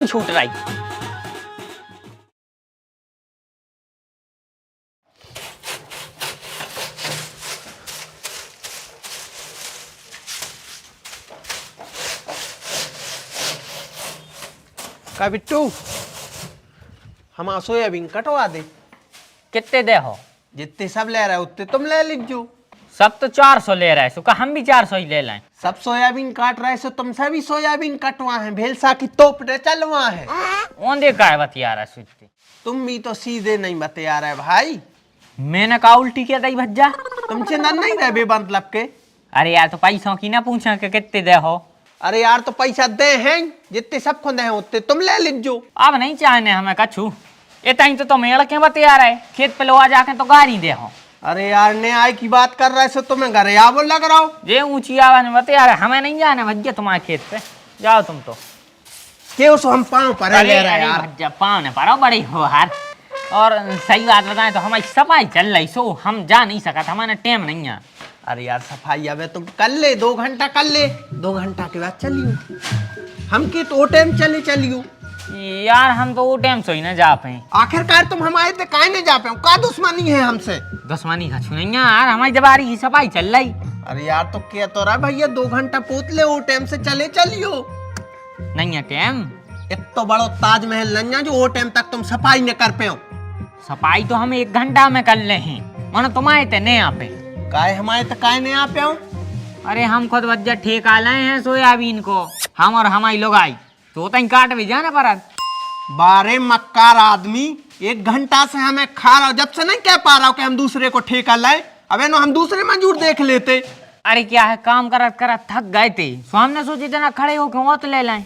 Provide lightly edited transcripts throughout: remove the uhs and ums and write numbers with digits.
छूट रही। का बिट्टू हम सोयाबीन कटवा दे। कितने दे हो? जितने सब ले रहे उतने तुम ले लीजो। सब तो 400 ले रहा है, सुका हम भी 400 ही ले लें। सब सोयाबीन काट रहे सो तुम सभी सोयाबीन कटवा है, भेलसा की तोप ने चलवा है। ओंदे का है बतिया रहा सुनते। तुम भी तो सीधे नहीं बतिया रहे भाई। मैंने कहा उल्टी क्या दई भज्जा। तुम चिंता नहीं रहे बेमतलब के। अरे यार तो पैसों की ना पूछा कि कितने दे हो। अरे यार तो पैसा दे हैं, जितने सबको दे हैं उतने तुम ले लीजो। अब नहीं चाहने हमें कछु। इतना ही तो मेड़ के बतिया रहे, खेत पे लोआ जाके तो गाड़ी दे हो। अरे यार न्याय की बात कर रहे सो तुम्हें घर आवो लग रहा हो। ये ऊंची आवाज में बतिया रहे, हमें नहीं जाने भज्जा तुम्हारे खेत पे। जाओ तुम तो। क्यों सो हम पाँव पर ले रहे यार। भज्जा पाँव ने पड़ो बड़ी हो हार। और सही बात बताएं तो हमारी सफाई चल रही सो हम जा नहीं सका था, हमारे टाइम नहीं है। अरे यार सफाई अब तुम कर ले, 2 घंटा कर ले, 2 घंटा के बाद चलियो। हम के तो टाइम चले चलियो यार। हम तो वो टाइम से ही ना जा पाए। आखिरकार तुम हमारे ते काहे नहीं जा पाए? का दुश्मनी है हमसे? दुश्मनी का छू नहीं यार, हमारी जबारी की सफाई चल रही। अरे यार तो क्या तो रहा भैया, 2 घंटा पोत ले, वो टाइम से चले चलियो। नहीं है टाइम। एक तो बड़ो ताजमहल नहीं है जो वो टाइम तक तुम सफाई न कर पे हो। सफाई तो हम 1 घंटा में कर ले हैं, मानो तुम्हारे ते नहीं आप। काहे हमारे ते काहे नहीं आ पे हो? अरे हम खुद वज्जा ठेका लाए हैं सोयाबीन को, हम और हमारी लोग आई तो तई काट भी जाना पर। बारे मक्कार आदमी, 1 घंटा से हमें खा रहा हो, जब से नहीं कह पा रहा हो कि हम दूसरे को ठेका लाए। अबे नो हम दूसरे मजदूर देख लेते। अरे क्या है, काम करत करत थक गए थे, सो हमने सोचे जना खड़े हो क्यों तो ले लाए।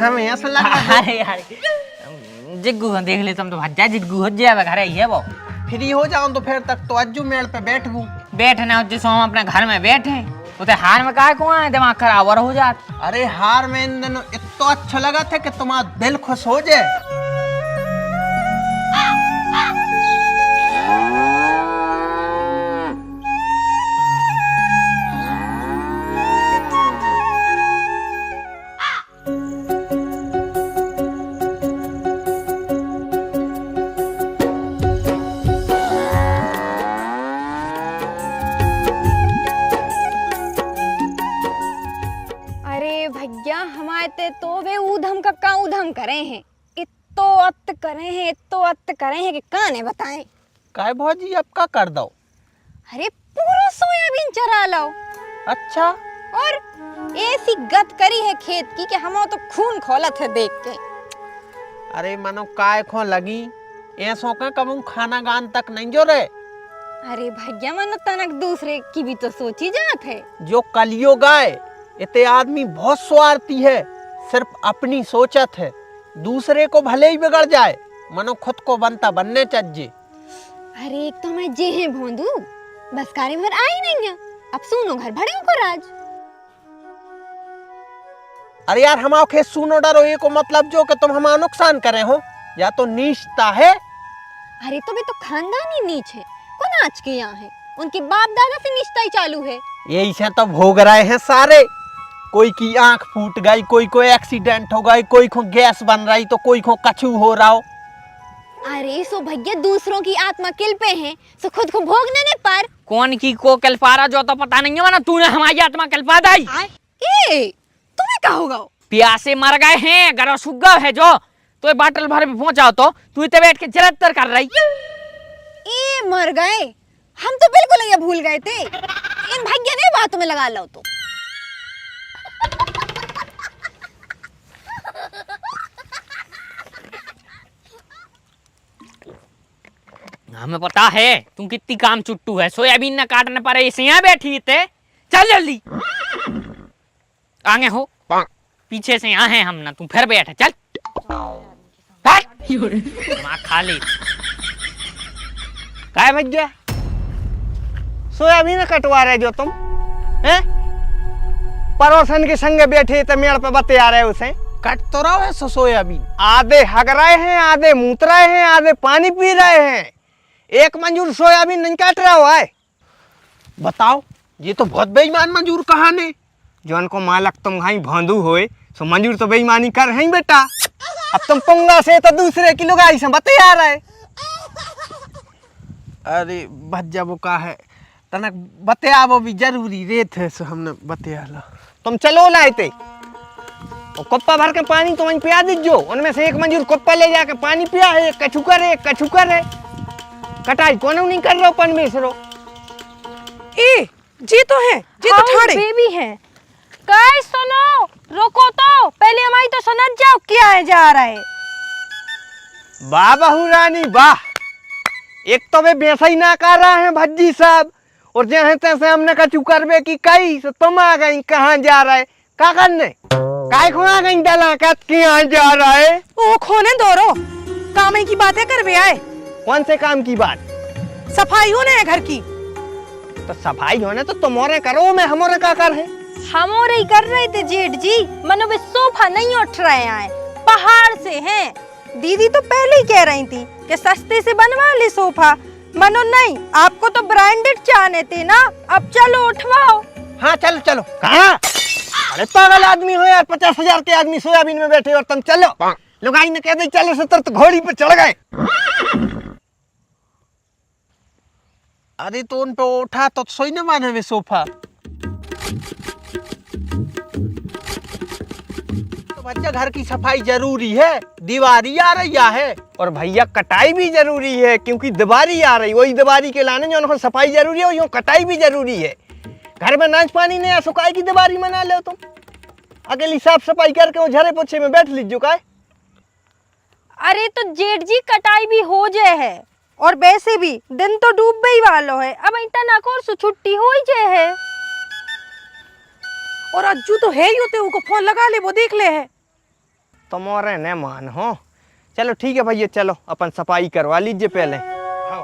हमें ऐसा लग रहा है। अरे यार जिग्गू देख ले तुम तो भज्जा जिग्गू हो जाए घर है वो। फ्री हो जाऊं तो फिर तक तो अज्जू मेड़ पे बैठूं। बैठना हो जिसो हम अपने घर में बैठे, उते हार में काहे को आए, दिमाग खराब और हो जात। अरे हार में इन दिनों इतना अच्छा लगा था कि तुम्हारा दिल खुश हो जाए। भैया हमारे ते तो वे ऊधम का ऊधम करे हैं, इत्तो अत्त करे हैं कि काने बताएं। काय भौजी अब का कर दो? अरे पूरा सोयाबीन चरा लो। अच्छा। और ऐसी गत करी है खेत की कि हम तो खून खोलत है देख के। अरे मनो काय खो लगी, ऐसो का कबू खाना गान तक नहीं जो रे। अरे भैया मनो तनक दूसरे की भी तो सोची जात है। जो कलियो गाय इतने आदमी बहुत स्वार्थी है, सिर्फ अपनी सोचत है, दूसरे को भले ही बिगड़ जाए मनो खुद को बनता बनने चाहिए। अरे एक तो मैं जे हैं भोंदू, बस कार्य भर आई नहीं है, अब सुनो घर भड़े को राज। अरे यार हमारे खेत सुनो डरो, ये को मतलब जो कि तुम हमारा नुकसान करे हो, या तो नीचता है। अरे तो भी तो खानदानी नीच है, कौन आज के यहाँ है, उनके बाप दादा से निश्चय चालू है। यही से तो भोग रहे हैं सारे। कोई की आंख फूट गई, कोई को एक्सीडेंट हो गई, कोई को गैस बन रही तो कोई को कछु हो रहा हो। अरे सो भैया दूसरों की आत्मा किल पे है, सो खुद को भोगने ने पर। कौन की को कल्पा रहा जो तो पता नहीं है, वरना तूने हमारी आत्मा कल्पा दी। ए तुम्हें क्या होगा? प्यासे मर गए हैं, गरा सुग्गा है जो तो बाटल भर में पहुंचाओ तो तू इतने बैठ के जरतर कर रही। ए मर गए, हम तो बिल्कुल ये भूल गए थे, इन भैया ने बातों में लगा लो तो। हमें पता है तुम कितनी काम चुट्टू है, सोयाबीन न काटने पर ऐसे यहाँ बैठी थे। चल जल्दी आगे हो, पीछे से यहाँ है हम ना, तुम फिर बैठे चल खा ले। काय भैया सोयाबीन कटवा रहे जो तुम हैं? पड़ोसन के संग बैठे तो मेड़ पे बते आ रहे उसे कट तो रहा है सोयाबीन। आधे हग रहे हैं, आधे मूत रहे हैं, आधे पानी पी रहे हैं, एक मंजूर सोयाबीन नहीं काट रहा हुआ है। बताओ, ये तो बहुत बेईमान मंजूर कहानी। जौन को मालक तुम भाई भोंदू होए सो मंजूर तो बेईमानी कर हैं बेटा। अब तुम पुंगा से तो दूसरे की लुगाई से बतिया रहे। अरे भज्जा वो का है तनक बतिया वो भी जरूरी रेत है सो हमने बतिया ला। तुम चलो लाए थे और कुप्पा भर के पानी तो वहीं पिया दीजो। उनमें से एक मंजूर कुप्पा ले जाके पानी पिया है, एक कछुकर है। कटाई कौन नहीं कर रहे हो परमेश्वरो। ए जी तो है, जी तो ठाड़े बेबी है। गाइस सुनो, रुको तो पहले हमारी तो सुन जाओ क्या है जा रहा है। वाह बहू रानी वाह, एक तो वे बेसा ही ना कर रहा है भज्जी साहब, और जैसे तैसे हमने कछु करवे की कही तो तुम आ गई कहाँ जा रहा है क्या करने, काय खो आ गई डला कहाँ जा रहा है। ओ खोने दोरो काम की बातें कर वे आए। कौन से काम की बात। सफाई होने है घर की। तो सफाई होने तो तुम्हारे करो, मैं हमारे का कर है। हम और ही कर रहे थे जेठ जी, मनो वे सोफा नहीं उठ रहे हैं, पहाड़ से हैं। दीदी तो पहले ही कह रही थी कि सस्ते से बनवा ले सोफा, मनो नहीं आपको तो ब्रांडेड चाहने थे ना, अब चलो उठवाओ। हाँ चलो चलो। कहाँ अरे पागल आदमी हो यार, 50,000 के आदमी सोयाबीन में बैठे और तुम चलो। लुगाई ने कह दी चलो से तो घोड़ी पे चढ़ गए। अरे तो उन पे उठा तो सोई न माने वे सोफा। तो भज्जा घर की सफाई जरूरी है, दीवारी आ रही है। और भैया कटाई भी जरूरी है, क्योंकि दीवारी आ रही, वही दीवारी के लाने जो उनको सफाई जरूरी है, यूँ कटाई भी जरूरी है। घर में नाच पानी नहीं सुखाई की दीवारी बना लो तुम, अकेली साफ सफाई करके वो झरे पोछे में बैठ लीजिए का। अरे तो जेठ जी कटाई भी हो जाए है, और वैसे भी दिन तो डूब ही वालो है, अब इतना कोर्स छुट्टी हो ही जाए है। और अज्जू तो है ही होते, उनको फोन लगा ले वो देख ले है। तुम्हारे न मान हो। चलो ठीक है भैया, चलो अपन सफाई करवा लीजिए पहले।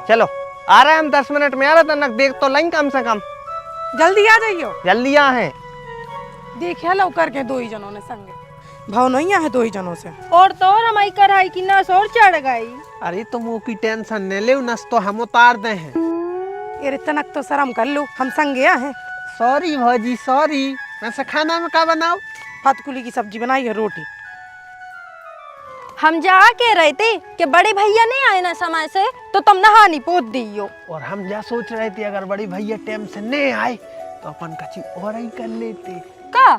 चलो आ रहे हम 10 मिनट में आ रहा था, देख तो लाइन कम से कम। जल्दी आ जाइयो। जल्दी आ है। देखिए लो करके दो ही जनों ने संगे भाव नहीं है, दो ही जनों से। और तो और हमारी कढ़ाई की नस और चढ़ गई। अरे तुम वो की टेंशन न ले, नस तो हम उतार दे हैं। ये तनक तो शर्म कर लो, हम संगे हैं। सॉरी भाजी सॉरी। वैसे खाना में क्या बनाओ। फतकुली की सब्जी बनाई है, रोटी। हम जा के रहे थे कि बड़े भैया नहीं आए ना समय से, तो तुम नहानी पोत दियो। और हम क्या सोच रहे थे अगर बड़ी भैया टाइम से नहीं आए तो अपन कची और ही कर लेते। का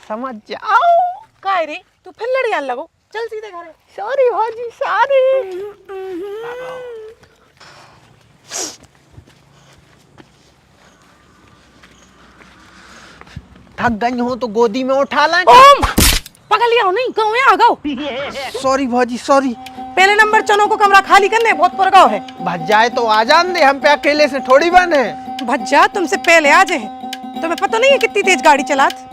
समझ जाओ। काय रे तू फिर लड़ियान लगो, चल सीधे घरे। सॉरी भाजी सॉरी। थक गई हो तो गोदी में उठा ला। ओम पगलिया हो नहीं, गाँव में आ गओ। सॉरी भाजी सॉरी। पहले नंबर चनों को कमरा खाली करने बहुत पुरगाव है। भज जाए तो आ जान दे, हम पे अकेले से थोड़ी बन है। भज्जा तुमसे पहले आ जाए, तुम्हें पता नहीं है कितनी तेज गाड़ी चलात।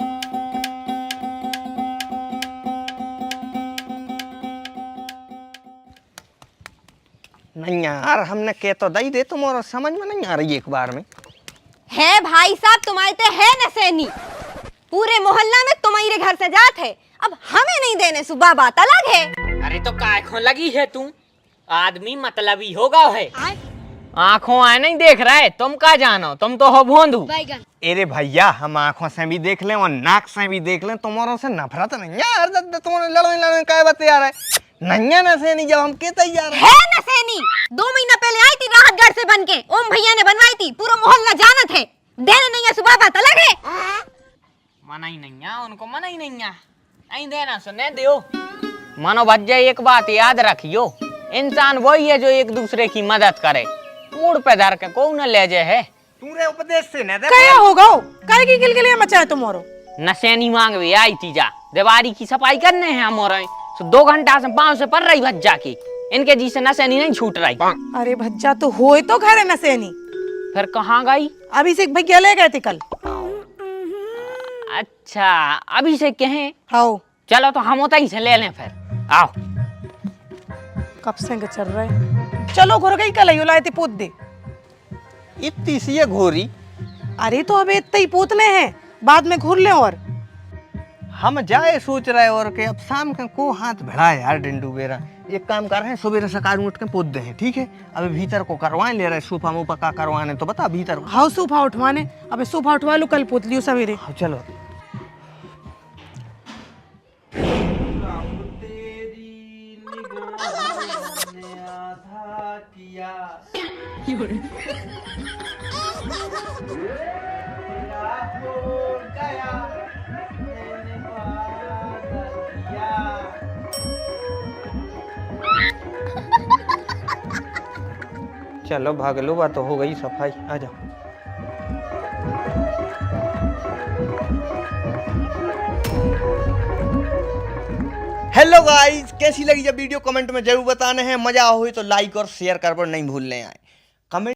नहीं यार, हमने कह तो दई दे, तुम और समझ में नहीं आ रही एक बार में। है भाई साहब तुम्हारे ते है नसैनी, पूरे मोहल्ला में तुम्हारे घर से जात है, अब हमें नहीं देने सुबह बात अलग है। अरे तो काय खो लगी है तू, आदमी मतलबी होगा है। आंखों आए नहीं देख रहे, तुम का जानो, तुम तो हो भोंदू। अरे भैया हम आंखों से भी देख लें और नाक से भी देख लें, तुम्हारों से नफरत नहीं है यार। तुम्हारे लड़ो काय बते यार है नहीं है नसैनी, जब हम के तैयार है नसैनी। 2 महीना पहले आई थी राहतगढ़ से बन के, ओम भैया ने बनवाई थी, पूरा मोहल्ला जानत है। देने नहीं है सुबह बात अलग है। मना ही नहीं है उनको, मना ही नहीं है, नहीं देना सुने दियो। मानो भज्जा एक बात याद रखियो, इंसान वही है जो एक दूसरे की मदद करे, मूड पे धर के को न ले जाए है। पूरे उपदेश से न दे क्या होगा काय की गिलगिलियां मचाए तुम्हारो। नसैनी मांग भी आई थी जा, दीवारी की सफाई करने हैं हमारे, तो 2 घंटा से पाँव से पड़ रही भज्जा की, इनके जी से नसैनी नहीं छूट रही। अरे भज्जा तो होए तो घर है नसैनी, फिर कहाँ गई। अभिषेक भैया ले गए थे कल। अच्छा अभिषेक के हैं। हाँ चलो तो हम उतई से ले लें फिर, आओ। कब से चल रहा है, चलो घुर गई कल लाए थे पूत दे। इतनी सी है घोरी। अरे तो अब इतने ही पूतने हैं, बाद में घूर ले। और हम जाए सोच रहे और के अब शाम का को हाथ भिड़ाए यार डिंडू बेरा। एक काम कर रहे हैं, सुबह सकार उठ के पोत दे हैं, ठीक है। अभी भीतर को करवाए ले रहे, सोफा मोफा का करवाने तो बता भीतर। हाँ सोफा उठवाने, अबे सोफा उठवा लो, कल पोत लियो सवेरे। हाँ चलो। किया चलो भाग लो, बात तो हो गई सफाई, आ जाओ। हेलो गाइस, कैसी लगी जब वीडियो कमेंट में जरूर बताना है। मजा हुई तो लाइक और शेयर कर पर नहीं भूलने आए कमेंट।